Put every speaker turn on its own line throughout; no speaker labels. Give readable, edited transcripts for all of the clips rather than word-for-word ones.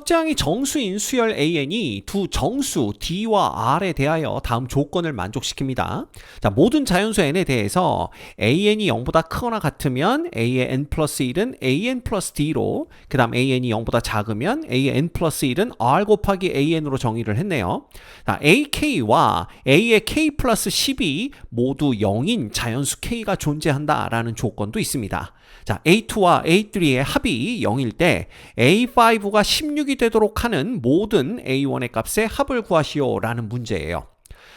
합장이 정수인 수열 AN이 두 정수 D와 R에 대하여 다음 조건을 만족시킵니다. 자, 모든 자연수 N에 대해서 AN이 0보다 크거나 같으면 A의 N 플러스 1은 AN 플러스 D로, 그 다음 AN이 0보다 작으면 A의 N 플러스 1은 R 곱하기 AN으로 정의를 했네요. 자, AK와 A의 K 플러스 10이 모두 0인 자연수 K가 존재한다라는 조건도 있습니다. 자, A2와 A3의 합이 0일 때 A5가 16이 되도록 하는 모든 A1의 값의 합을 구하시오 라는 문제예요.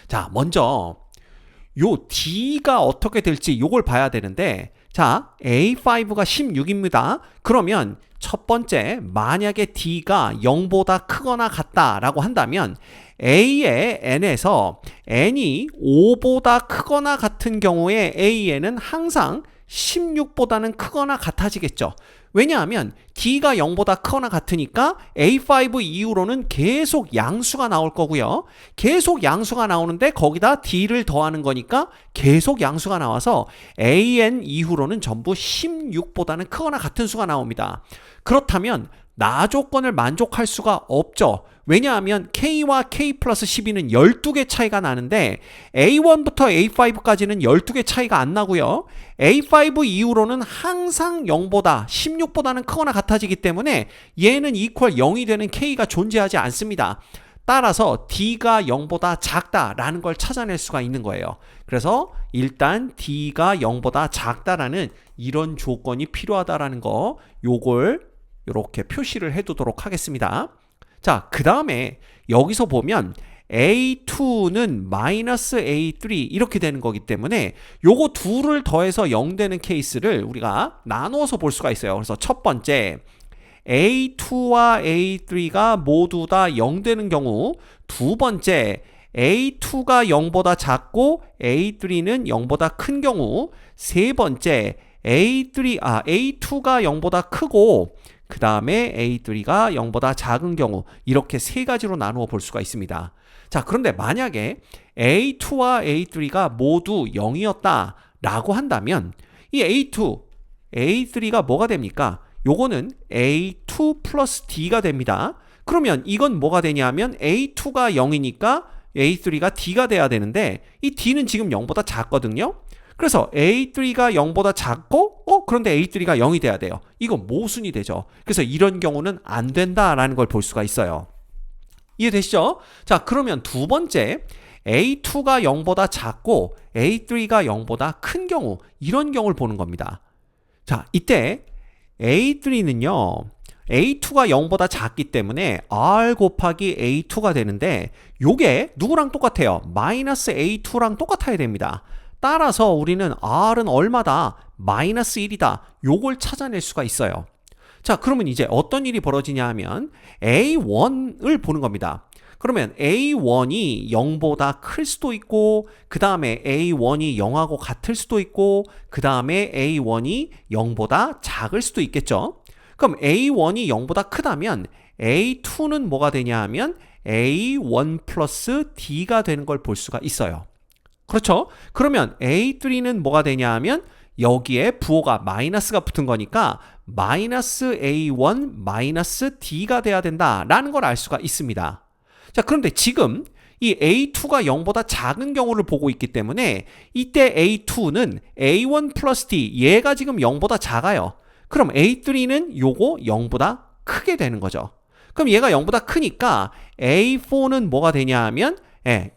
자, 먼저 요 D가 어떻게 될지 요걸 봐야 되는데, 자, A5가 16입니다. 그러면 첫 번째, 만약에 D가 0보다 크거나 같다라고 한다면 A의 N에서 N이 5보다 크거나 같은 경우에 AN은 항상 16보다는 크거나 같아지겠죠. 왜냐하면 D가 0보다 크거나 같으니까 A5 이후로는 계속 양수가 나올 거고요. 계속 양수가 나오는데 거기다 D를 더하는 거니까 계속 양수가 나와서 AN 이후로는 전부 16보다는 크거나 같은 수가 나옵니다. 그렇다면 나 조건을 만족할 수가 없죠. 왜냐하면 K와 K 플러스 12는 12개 차이가 나는데 A1부터 A5까지는 12개 차이가 안 나고요. A5 이후로는 항상 0보다 16보다는 크거나 같아지기 때문에 얘는 이퀄 0이 되는 K가 존재하지 않습니다. 따라서 D가 0보다 작다라는 걸 찾아낼 수가 있는 거예요. 그래서 일단 D가 0보다 작다라는 이런 조건이 필요하다라는 거, 요걸 이렇게 표시를 해두도록 하겠습니다. 자, 그 다음에 여기서 보면 A2는 마이너스 A3 이렇게 되는 거기 때문에 요거 둘을 더해서 0 되는 케이스를 우리가 나누어서 볼 수가 있어요. 그래서 첫 번째, A2와 A3가 모두 다 0 되는 경우, 두 번째, A2가 0보다 작고 A3는 0보다 큰 경우, 세 번째, A2가 0보다 크고 그 다음에 A3가 0보다 작은 경우, 이렇게 세 가지로 나누어 볼 수가 있습니다. 자, 그런데 만약에 A2와 A3가 모두 0이었다 라고 한다면 이 A2, A3가 뭐가 됩니까? 요거는 A2 플러스 D가 됩니다. 그러면 이건 뭐가 되냐면 A2가 0이니까 A3가 D가 돼야 되는데 이 D는 지금 0보다 작거든요. 그래서 A3가 0보다 작고 그런데 A3가 0이 돼야 돼요. 이건 모순이 되죠. 그래서 이런 경우는 안 된다라는 걸 볼 수가 있어요. 이해되시죠? 자, 그러면 두 번째, A2가 0보다 작고 A3가 0보다 큰 경우, 이런 경우를 보는 겁니다. 자, 이때 A3는요, A2가 0보다 작기 때문에 R 곱하기 A2가 되는데 요게 누구랑 똑같아요? 마이너스 A2랑 똑같아야 됩니다. 따라서 우리는 R은 얼마다? 마이너스 1이다. 요걸 찾아낼 수가 있어요. 자, 그러면 이제 어떤 일이 벌어지냐 하면 A1을 보는 겁니다. 그러면 A1이 0보다 클 수도 있고, 그 다음에 A1이 0하고 같을 수도 있고, 그 다음에 A1이 0보다 작을 수도 있겠죠. 그럼 A1이 0보다 크다면 A2는 뭐가 되냐 하면 A1 플러스 D가 되는 걸 볼 수가 있어요. 그렇죠? 그러면 A3는 뭐가 되냐 하면 여기에 부호가 마이너스가 붙은 거니까 마이너스 A1 마이너스 D가 돼야 된다라는 걸 알 수가 있습니다. 자, 그런데 지금 이 A2가 0보다 작은 경우를 보고 있기 때문에 이때 A2는 A1 플러스 D, 얘가 지금 0보다 작아요. 그럼 A3는 요거 0보다 크게 되는 거죠. 그럼 얘가 0보다 크니까 A4는 뭐가 되냐 하면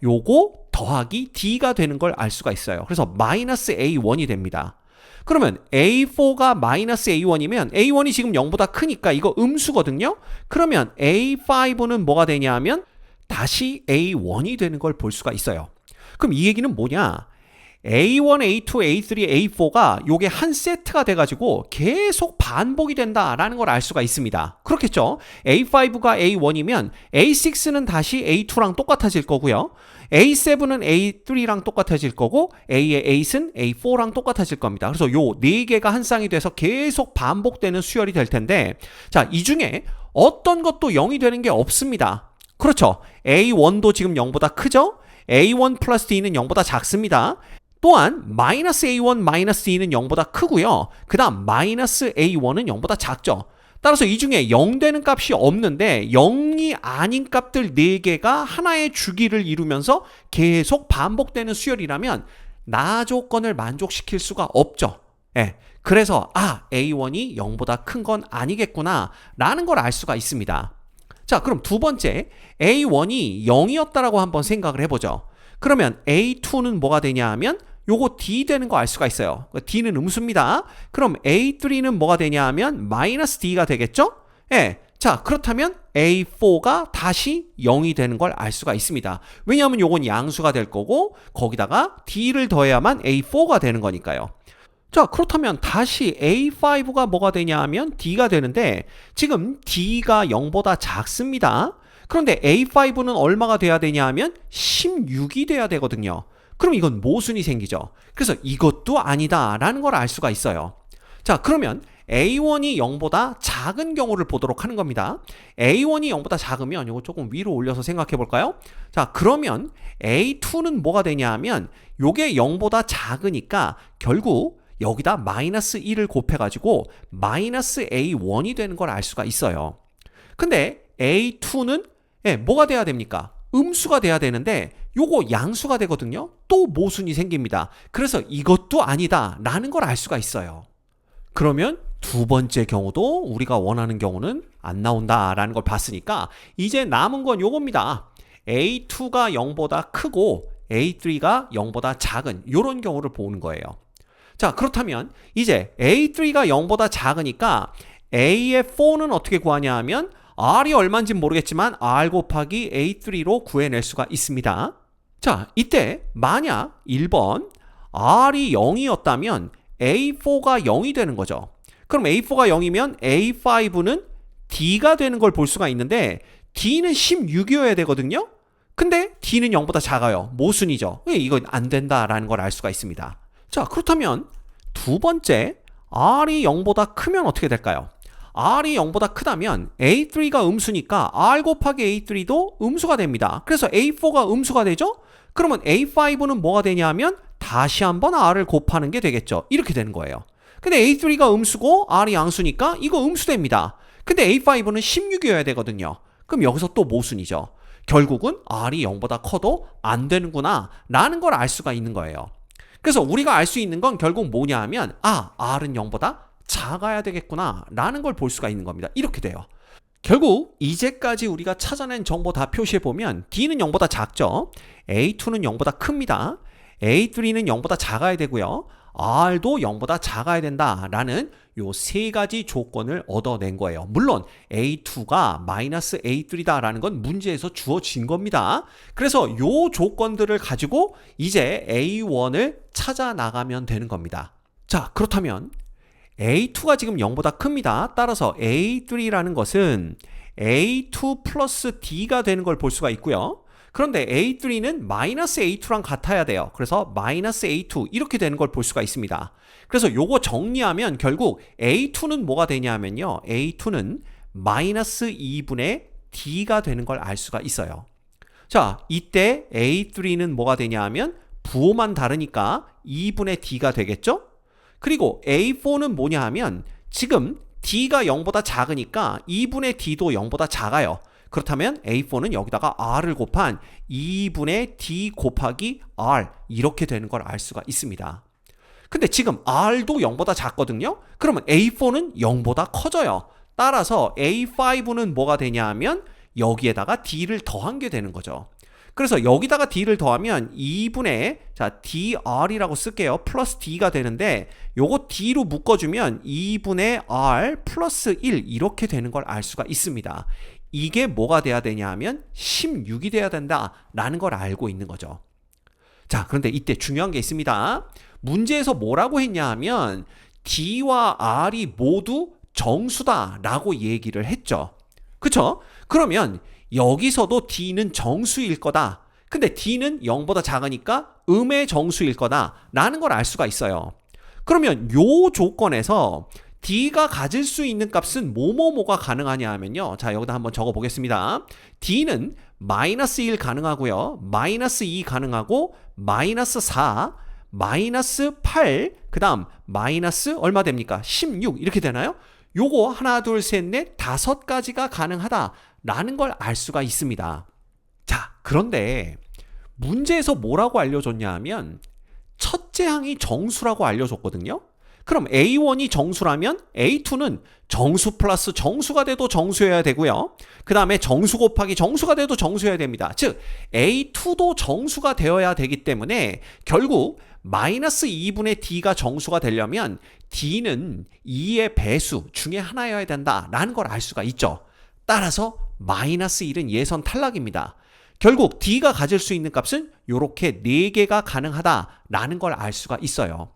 요거 더하기 D가 되는 걸 알 수가 있어요. 그래서 마이너스 A1이 됩니다. 그러면 A4가 마이너스 A1이면 A1이 지금 0보다 크니까 이거 음수거든요. 그러면 A5는 뭐가 되냐 하면 다시 A1이 되는 걸 볼 수가 있어요. 그럼 이 얘기는 뭐냐? A1, A2, A3, A4가 요게 한 세트가 돼가지고 계속 반복이 된다라는 걸 알 수가 있습니다. 그렇겠죠? A5가 A1이면 A6는 다시 A2랑 똑같아질 거고요. A7은 A3랑 똑같아질 거고 A의 8은 A4랑 똑같아질 겁니다. 그래서 요 4개가 한 쌍이 돼서 계속 반복되는 수열이 될 텐데, 자, 이 중에 어떤 것도 0이 되는 게 없습니다. 그렇죠? A1도 지금 0보다 크죠? A1 플러스 D는 0보다 작습니다. 또한 마이너스 A1 마이너스 D는 0보다 크고요. 그 다음 마이너스 A1은 0보다 작죠. 따라서 이 중에 0 되는 값이 없는데 0이 아닌 값들 4개가 하나의 주기를 이루면서 계속 반복되는 수열이라면 나 조건을 만족시킬 수가 없죠. 예. 그래서 A1이 0보다 큰 건 아니겠구나 라는 걸 알 수가 있습니다. 자, 그럼 두 번째 A1이 0이었다라고 한번 생각을 해보죠. 그러면 A2는 뭐가 되냐 하면 요거 D 되는 거 알 수가 있어요. D는 음수입니다. 그럼 A3는 뭐가 되냐 하면 마이너스 D가 되겠죠? 예. 자, 그렇다면 A4가 다시 0이 되는 걸 알 수가 있습니다. 왜냐하면 요건 양수가 될 거고 거기다가 D를 더해야만 A4가 되는 거니까요. 자, 그렇다면 다시 A5가 뭐가 되냐 하면 D가 되는데 지금 D가 0보다 작습니다. 그런데 A5는 얼마가 돼야 되냐 하면 16이 돼야 되거든요. 그럼 이건 모순이 생기죠. 그래서 이것도 아니다 라는 걸 알 수가 있어요. 자, 그러면 A1이 0보다 작은 경우를 보도록 하는 겁니다. A1이 0보다 작으면 이거 조금 위로 올려서 생각해 볼까요? 자, 그러면 A2는 뭐가 되냐 하면 요게 0보다 작으니까 결국 여기다 마이너스 1을 곱해가지고 마이너스 A1이 되는 걸 알 수가 있어요. 근데 A2는 뭐가 돼야 됩니까? 음수가 돼야 되는데 요거 양수가 되거든요. 또 모순이 생깁니다. 그래서 이것도 아니다 라는 걸 알 수가 있어요. 그러면 두 번째 경우도 우리가 원하는 경우는 안 나온다라는 걸 봤으니까 이제 남은 건 요겁니다. A2가 0보다 크고 A3가 0보다 작은 이런 경우를 보는 거예요. 자, 그렇다면 이제 A3가 0보다 작으니까 A의 4는 어떻게 구하냐 하면 R이 얼마인지 모르겠지만 R 곱하기 A3로 구해낼 수가 있습니다. 자, 이때 만약 1번 R이 0이었다면 A4가 0이 되는 거죠. 그럼 A4가 0이면 A5는 D가 되는 걸 볼 수가 있는데 D는 16이어야 되거든요. 근데 D는 0보다 작아요. 모순이죠. 이건 안 된다라는 걸 알 수가 있습니다. 자, 그렇다면 두 번째 R이 0보다 크면 어떻게 될까요? R이 0보다 크다면 A3가 음수니까 R 곱하기 A3도 음수가 됩니다. 그래서 A4가 음수가 되죠? 그러면 A5는 뭐가 되냐면 다시 한번 R을 곱하는 게 되겠죠. 이렇게 되는 거예요. 근데 A3가 음수고 R이 양수니까 이거 음수됩니다. 근데 A5는 16이어야 되거든요. 그럼 여기서 또 모순이죠. 결국은 R이 0보다 커도 안 되는구나 라는 걸 알 수가 있는 거예요. 그래서 우리가 알 수 있는 건 결국 뭐냐 하면 R은 0보다 작아야 되겠구나 라는 걸 볼 수가 있는 겁니다. 이렇게 돼요. 결국 이제까지 우리가 찾아낸 정보 다 표시해보면 D는 0보다 작죠. A2는 0보다 큽니다. A3는 0보다 작아야 되고요. R도 0보다 작아야 된다라는 요 세 가지 조건을 얻어낸 거예요. 물론 A2가 마이너스 A3다라는 건 문제에서 주어진 겁니다. 그래서 요 조건들을 가지고 이제 A1을 찾아 나가면 되는 겁니다. 자, 그렇다면 A2가 지금 0보다 큽니다. 따라서 A3라는 것은 A2 플러스 D가 되는 걸 볼 수가 있고요. 그런데 A3는 마이너스 A2랑 같아야 돼요. 그래서 마이너스 A2 이렇게 되는 걸 볼 수가 있습니다. 그래서 요거 정리하면 결국 A2는 뭐가 되냐면요. A2는 마이너스 2분의 D가 되는 걸 알 수가 있어요. 자, 이때 A3는 뭐가 되냐 하면 부호만 다르니까 2분의 D가 되겠죠? 그리고 A4는 뭐냐 하면 지금 D가 0보다 작으니까 2분의 D도 0보다 작아요. 그렇다면 A4는 여기다가 R을 곱한 2분의 D 곱하기 R 이렇게 되는 걸 알 수가 있습니다. 근데 지금 R도 0보다 작거든요. 그러면 A4는 0보다 커져요. 따라서 A5는 뭐가 되냐 하면 여기에다가 D를 더한 게 되는 거죠. 그래서 여기다가 D를 더하면 2분의 DR이라고 쓸게요. 플러스 D가 되는데 요거 D로 묶어주면 2분의 R 플러스 1 이렇게 되는 걸 알 수가 있습니다. 이게 뭐가 돼야 되냐 하면 16이 돼야 된다라는 걸 알고 있는 거죠. 자, 그런데 이때 중요한 게 있습니다. 문제에서 뭐라고 했냐 하면 D와 R이 모두 정수다라고 얘기를 했죠. 그쵸? 그러면 여기서도 D는 정수일 거다. 근데 D는 0보다 작으니까 음의 정수일 거다 라는 걸 알 수가 있어요. 그러면 요 조건에서 D가 가질 수 있는 값은 뭐뭐뭐가 가능하냐 하면요. 자, 여기다 한번 적어 보겠습니다. D는 마이너스 1 가능하고요. 마이너스 2 가능하고 마이너스 4, 마이너스 8, 그 다음 마이너스 얼마 됩니까? 16 이렇게 되나요? 요거 하나, 둘, 셋, 넷, 5가지가 가능하다라는 걸 알 수가 있습니다. 자, 그런데 문제에서 뭐라고 알려줬냐 하면 첫째 항이 정수라고 알려줬거든요. 그럼 A1이 정수라면 A2는 정수 플러스 정수가 돼도 정수여야 되고요. 그 다음에 정수 곱하기 정수가 돼도 정수여야 됩니다. 즉 A2도 정수가 되어야 되기 때문에 결국 마이너스 2분의 D가 정수가 되려면 D는 2의 배수 중에 하나여야 된다라는 걸 알 수가 있죠. 따라서 마이너스 1은 예선 탈락입니다. 결국 D가 가질 수 있는 값은 이렇게 4개가 가능하다라는 걸 알 수가 있어요.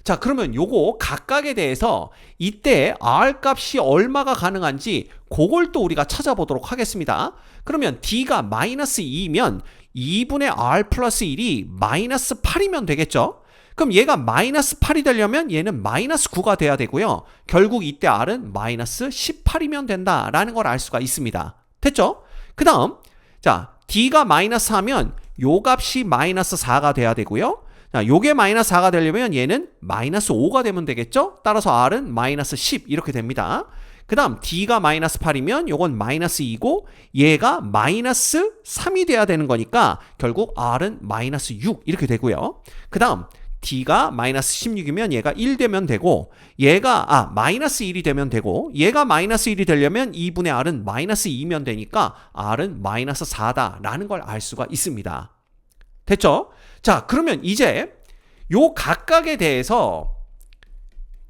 자, 그러면 요거 각각에 대해서 이때 R 값이 얼마가 가능한지 그걸 또 우리가 찾아보도록 하겠습니다. 그러면 D가 마이너스 2면 2분의 R 플러스 1이 마이너스 8이면 되겠죠? 그럼 얘가 마이너스 8이 되려면 얘는 마이너스 9가 돼야 되고요. 결국 이때 R은 마이너스 18이면 된다라는 걸 알 수가 있습니다. 됐죠? 그 다음, 자, D가 마이너스 하면 요 값이 마이너스 4가 돼야 되고요. 자, 요게 마이너스 4가 되려면 얘는 마이너스 5가 되면 되겠죠? 따라서 R은 마이너스 10 이렇게 됩니다. 그 다음 D가 마이너스 8이면 요건 마이너스 2고 얘가 마이너스 3이 돼야 되는 거니까 결국 R은 마이너스 6 이렇게 되고요. 그 다음 D가 마이너스 16이면 얘가 1 되면 되고 얘가 마이너스 1이 되면 되고 얘가 마이너스 1이 되려면 2분의 R은 마이너스 2면 되니까 R은 마이너스 4다라는 걸 알 수가 있습니다. 됐죠? 자, 그러면 이제 요 각각에 대해서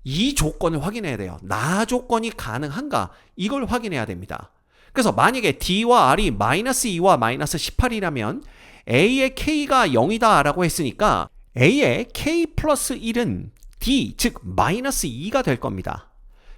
이 조건을 확인해야 돼요. 나 조건이 가능한가? 이걸 확인해야 됩니다. 그래서 만약에 D와 R이 마이너스 2와 마이너스 18이라면 A의 K가 0이다 라고 했으니까 A의 K 플러스 1은 D, 즉 마이너스 2가 될 겁니다.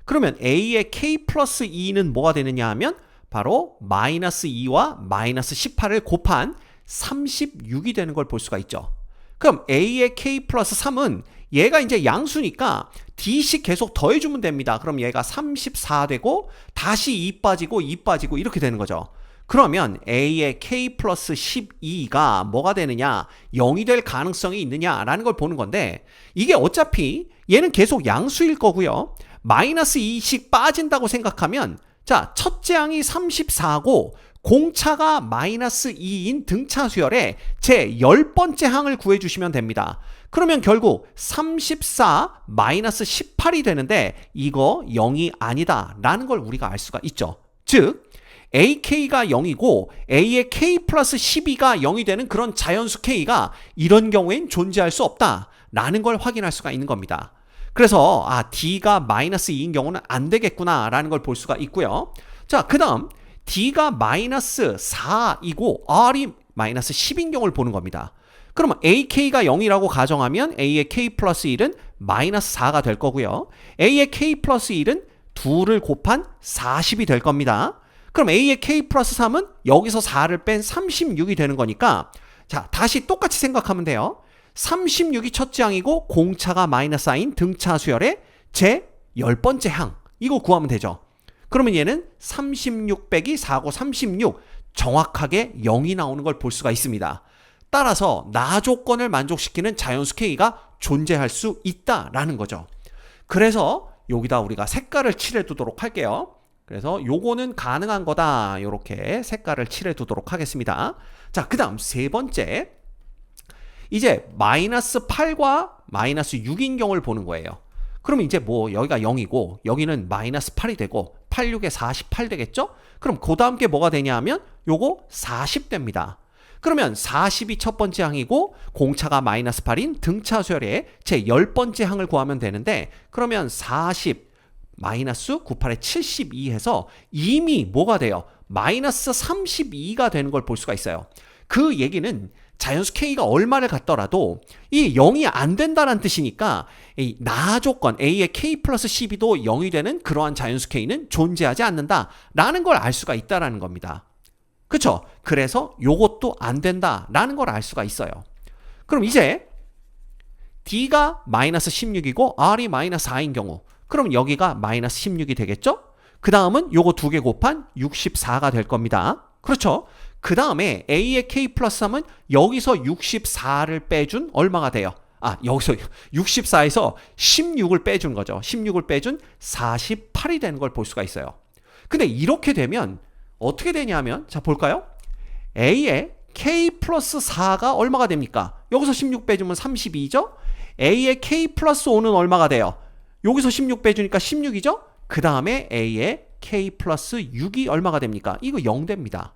그러면 A의 K 플러스 2는 뭐가 되느냐 하면 바로 마이너스 2와 마이너스 18을 곱한 36이 되는 걸 볼 수가 있죠. 그럼 A의 K 플러스 3은 얘가 이제 양수니까 D씩 계속 더해주면 됩니다. 그럼 얘가 34 되고 다시 2 빠지고 2 빠지고 이렇게 되는 거죠. 그러면 A의 K 플러스 12가 뭐가 되느냐, 0이 될 가능성이 있느냐라는 걸 보는 건데 이게 어차피 얘는 계속 양수일 거고요. 마이너스 2씩 빠진다고 생각하면 자, 첫째 항이 34고 공차가 마이너스 2인 등차 수열의 제 10번째 항을 구해주시면 됩니다. 그러면 결국 34 마이너스 18이 되는데 이거 0이 아니다 라는 걸 우리가 알 수가 있죠. 즉 AK가 0이고 A의 K 플러스 12가 0이 되는 그런 자연수 K가 이런 경우엔 존재할 수 없다 라는 걸 확인할 수가 있는 겁니다. 그래서 D가 마이너스 2인 경우는 안 되겠구나 라는 걸 볼 수가 있고요. 자, 그 다음 D가 마이너스 4이고 R이 마이너스 10인 경우를 보는 겁니다. 그러면 AK가 0이라고 가정하면 A의 K 플러스 1은 마이너스 4가 될 거고요. A의 K 플러스 1은 2를 곱한 40이 될 겁니다. 그럼 A의 K 플러스 3은 여기서 4를 뺀 36이 되는 거니까 자, 다시 똑같이 생각하면 돼요. 36이 첫째 항이고 공차가 마이너스 4인 등차 수열의 제 10번째 항 이거 구하면 되죠. 그러면 얘는 36 빼기 4고 36 정확하게 0이 나오는 걸 볼 수가 있습니다. 따라서 나 조건을 만족시키는 자연수 K가 존재할 수 있다라는 거죠. 그래서 여기다 우리가 색깔을 칠해 두도록 할게요. 그래서 요거는 가능한 거다. 이렇게 색깔을 칠해 두도록 하겠습니다. 자, 그 다음 세 번째. 이제 마이너스 8과 마이너스 6인 경우를 보는 거예요. 그럼 이제 뭐 여기가 0이고 여기는 마이너스 8이 되고 8, 6에 48 되겠죠? 그럼 그 다음 게 뭐가 되냐 하면 요거 40 됩니다. 그러면 40이 첫 번째 항이고 공차가 마이너스 8인 등차 수열의 제 10번째 항을 구하면 되는데 그러면 40 마이너스 98에 72 해서 이미 뭐가 돼요? 마이너스 32가 되는 걸 볼 수가 있어요. 그 얘기는 자연수 K가 얼마를 갖더라도 이 0이 안 된다는 뜻이니까 이 나 조건 A의 K 플러스 12도 0이 되는 그러한 자연수 K는 존재하지 않는다라는 걸 알 수가 있다는 겁니다. 그렇죠? 그래서 요것도 안 된다라는 걸 알 수가 있어요. 그럼 이제 D가 마이너스 16이고 R이 마이너스 4인 경우 그럼 여기가 마이너스 16이 되겠죠? 그 다음은 요거 두 개 곱한 64가 될 겁니다. 그렇죠? 그 다음에 A의 K 플러스 3은 여기서 64를 빼준 얼마가 돼요? 여기서 64에서 16을 빼준 거죠. 16을 빼준 48이 되는 걸 볼 수가 있어요. 근데 이렇게 되면 어떻게 되냐면, 자, 볼까요? A의 K 플러스 4가 얼마가 됩니까? 여기서 16 빼주면 32죠? A의 K 플러스 5는 얼마가 돼요? 여기서 16 빼주니까 16이죠? 그 다음에 A의 K 플러스 6이 얼마가 됩니까? 이거 0 됩니다.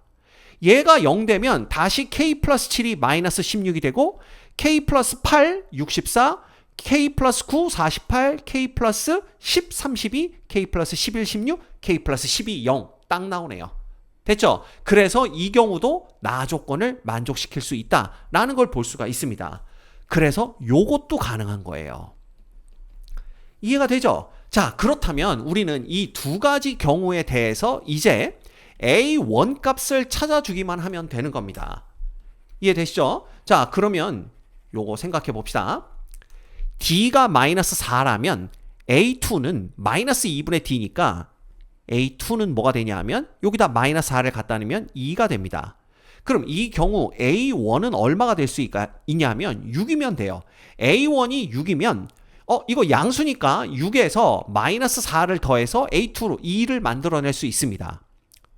얘가 0 되면 다시 K 플러스 7이 마이너스 16이 되고, K 플러스 8, 64, K 플러스 9, 48, K 플러스 10, 32, K 플러스 11, 16, K 플러스 12, 0. 딱 나오네요. 됐죠? 그래서 이 경우도 나 조건을 만족시킬 수 있다라는 걸 볼 수가 있습니다. 그래서 요것도 가능한 거예요. 이해가 되죠? 자, 그렇다면 우리는 이 두 가지 경우에 대해서 이제 A1 값을 찾아주기만 하면 되는 겁니다. 이해되시죠? 자, 그러면 요거 생각해 봅시다. D가 마이너스 4라면 A2는 마이너스 2분의 D니까 A2는 뭐가 되냐면 여기다 마이너스 4를 갖다 놓으면 2가 됩니다. 그럼 이 경우 A1은 얼마가 될 수 있냐면 6이면 돼요. A1이 6이면 이거 양수니까 6에서 마이너스 4를 더해서 A2로 2를 만들어낼 수 있습니다.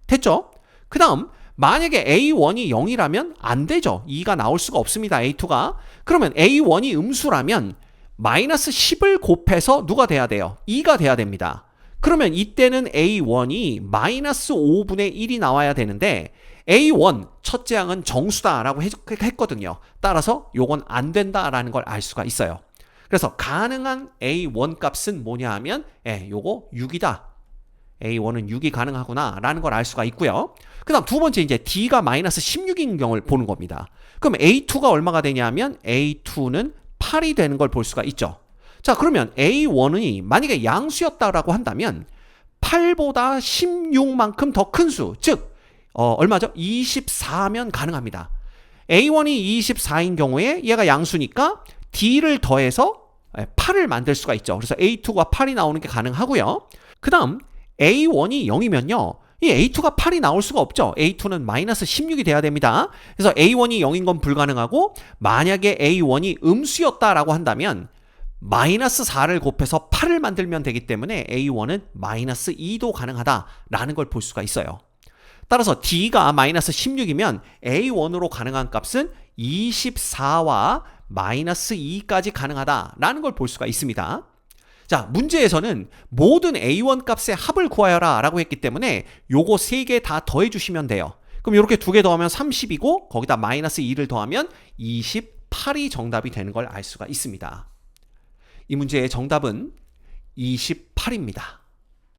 됐죠? 그 다음 만약에 A1이 0이라면 안 되죠. 2가 나올 수가 없습니다. A2가. 그러면 A1이 음수라면 마이너스 10을 곱해서 누가 돼야 돼요? 2가 돼야 됩니다. 그러면 이때는 A1이 마이너스 5분의 1이 나와야 되는데 A1 첫째 항은 정수다라고 했거든요. 따라서 요건 안 된다라는 걸 알 수가 있어요. 그래서 가능한 A1 값은 뭐냐 하면 요거 6이다. A1은 6이 가능하구나 라는 걸 알 수가 있고요. 그 다음 두 번째 이제 D가 마이너스 16인 경우를 보는 겁니다. 그럼 A2가 얼마가 되냐면 A2는 8이 되는 걸 볼 수가 있죠. 자, 그러면 A1이 만약에 양수였다라고 한다면 8보다 16만큼 더 큰 수, 즉 얼마죠? 24면 가능합니다. A1이 24인 경우에 얘가 양수니까 D를 더해서 8을 만들 수가 있죠. 그래서 A2가 8이 나오는 게 가능하고요. 그 다음 A1이 0이면요. 이 A2가 8이 나올 수가 없죠. A2는 마이너스 16이 돼야 됩니다. 그래서 A1이 0인 건 불가능하고, 만약에 A1이 음수였다라고 한다면 마이너스 4를 곱해서 8을 만들면 되기 때문에 A1은 마이너스 2도 가능하다라는 걸 볼 수가 있어요. 따라서 D가 마이너스 16이면 A1으로 가능한 값은 24와 마이너스 2까지 가능하다라는 걸 볼 수가 있습니다. 자, 문제에서는 모든 A1 값의 합을 구하여라 라고 했기 때문에 요거 3개 다 더해 주시면 돼요. 그럼 이렇게 2개 더하면 30이고 거기다 마이너스 2를 더하면 28이 정답이 되는 걸 알 수가 있습니다. 이 문제의 정답은 28입니다.